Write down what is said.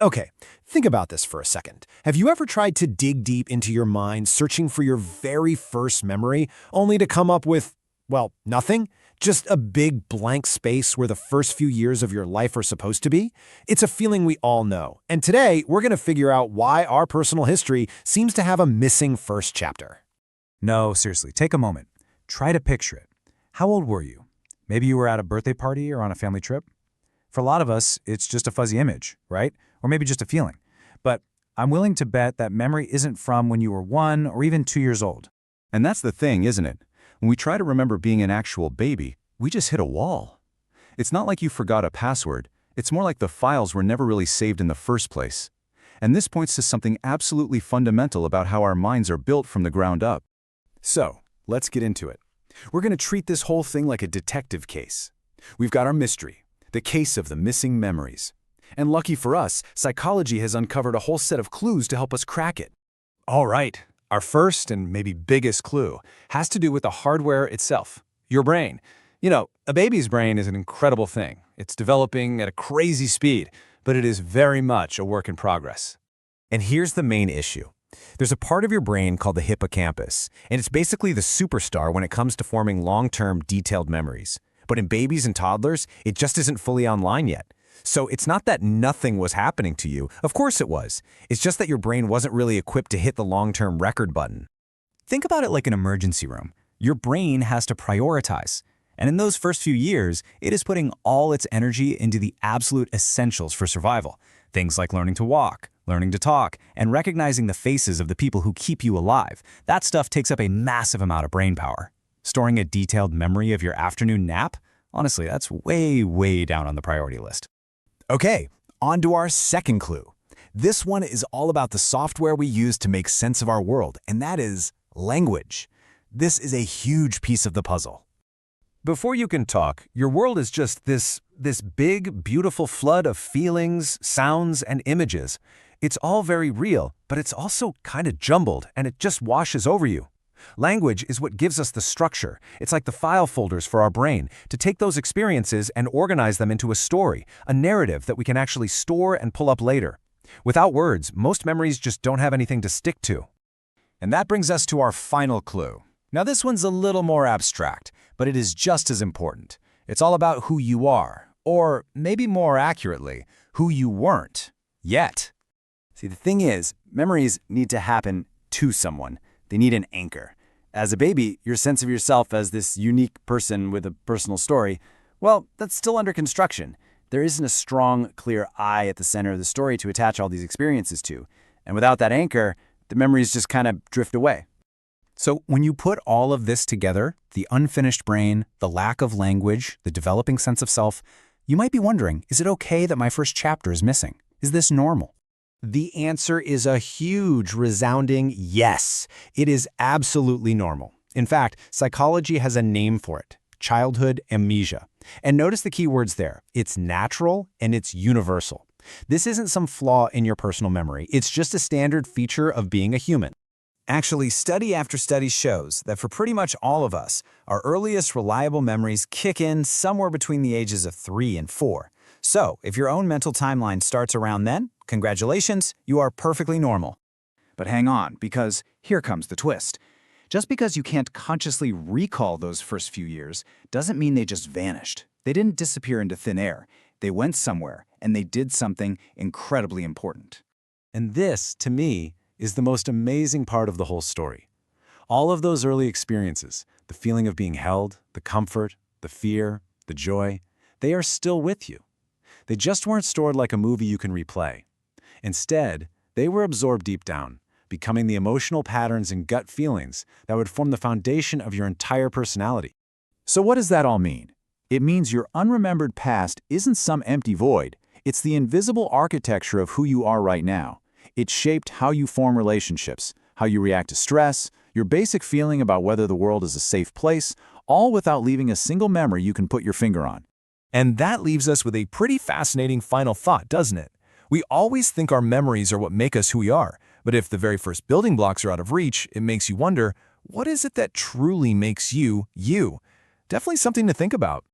Okay, think about this for a second. Have you ever tried to dig deep into your mind searching for your very first memory, only to come up with, well, nothing? Just a big blank space where the first few years of your life are supposed to be? It's a feeling we all know. And today, we're going to figure out why our personal history seems to have a missing first chapter. No, seriously, take a moment. Try to picture it. How old were you? Maybe you were at a birthday party or on a family trip? For a lot of us, it's just a fuzzy image, right? Or maybe just a feeling. But I'm willing to bet that memory isn't from when you were 1 or even 2 years old. And that's the thing, isn't it? When we try to remember being an actual baby, we just hit a wall. It's not like you forgot a password. It's more like the files were never really saved in the first place. And this points to something absolutely fundamental about how our minds are built from the ground up. So, let's get into it. We're going to treat this whole thing like a detective case. We've got our mystery, the case of the missing memories. And lucky for us, psychology has uncovered a whole set of clues to help us crack it. All right, our first and maybe biggest clue has to do with the hardware itself, your brain. You know, a baby's brain is an incredible thing. It's developing at a crazy speed, but it is very much a work in progress. And here's the main issue. There's a part of your brain called the hippocampus, and it's basically the superstar when it comes to forming long-term, detailed memories. But in babies and toddlers, it just isn't fully online yet. So it's not that nothing was happening to you. Of course it was. It's just that your brain wasn't really equipped to hit the long-term record button. Think about it like an emergency room. Your brain has to prioritize. And in those first few years, it is putting all its energy into the absolute essentials for survival. Things like learning to walk, learning to talk, and recognizing the faces of the people who keep you alive. That stuff takes up a massive amount of brain power. Storing a detailed memory of your afternoon nap? Honestly, that's way, way down on the priority list. Okay, on to our second clue. This one is all about the software we use to make sense of our world, and that is language. This is a huge piece of the puzzle. Before you can talk, your world is just this big, beautiful flood of feelings, sounds, and images. It's all very real, but it's also kind of jumbled, and it just washes over you. Language is what gives us the structure. It's like the file folders for our brain, to take those experiences and organize them into a story, a narrative that we can actually store and pull up later. Without words, most memories just don't have anything to stick to. And that brings us to our final clue. Now this one's a little more abstract, but it is just as important. It's all about who you are, or maybe more accurately, who you weren't yet. See, the thing is, memories need to happen to someone. They need an anchor. As a baby, your sense of yourself as this unique person with a personal story, well, that's still under construction. There isn't a strong, clear I at the center of the story to attach all these experiences to. And without that anchor, the memories just kind of drift away. So when you put all of this together, the unfinished brain, the lack of language, the developing sense of self, you might be wondering, is it okay that my first chapter is missing? Is this normal? The answer is a huge, resounding yes. It is absolutely normal. In fact, psychology has a name for it: childhood amnesia. And notice the key words there. It's natural and it's universal. This isn't some flaw in your personal memory. It's just a standard feature of being a human. Actually, study after study shows that for pretty much all of us, our earliest reliable memories kick in somewhere between the ages of 3 and 4. So, if your own mental timeline starts around then, congratulations, you are perfectly normal. But hang on, because here comes the twist. Just because you can't consciously recall those first few years doesn't mean they just vanished. They didn't disappear into thin air. They went somewhere, and they did something incredibly important. And this, to me, is the most amazing part of the whole story. All of those early experiences, the feeling of being held, the comfort, the fear, the joy, they are still with you. They just weren't stored like a movie you can replay. Instead, they were absorbed deep down, becoming the emotional patterns and gut feelings that would form the foundation of your entire personality. So what does that all mean? It means your unremembered past isn't some empty void. It's the invisible architecture of who you are right now. It shaped how you form relationships, how you react to stress, your basic feeling about whether the world is a safe place, all without leaving a single memory you can put your finger on. And that leaves us with a pretty fascinating final thought, doesn't it? We always think our memories are what make us who we are, but if the very first building blocks are out of reach, it makes you wonder, what is it that truly makes you, you? Definitely something to think about.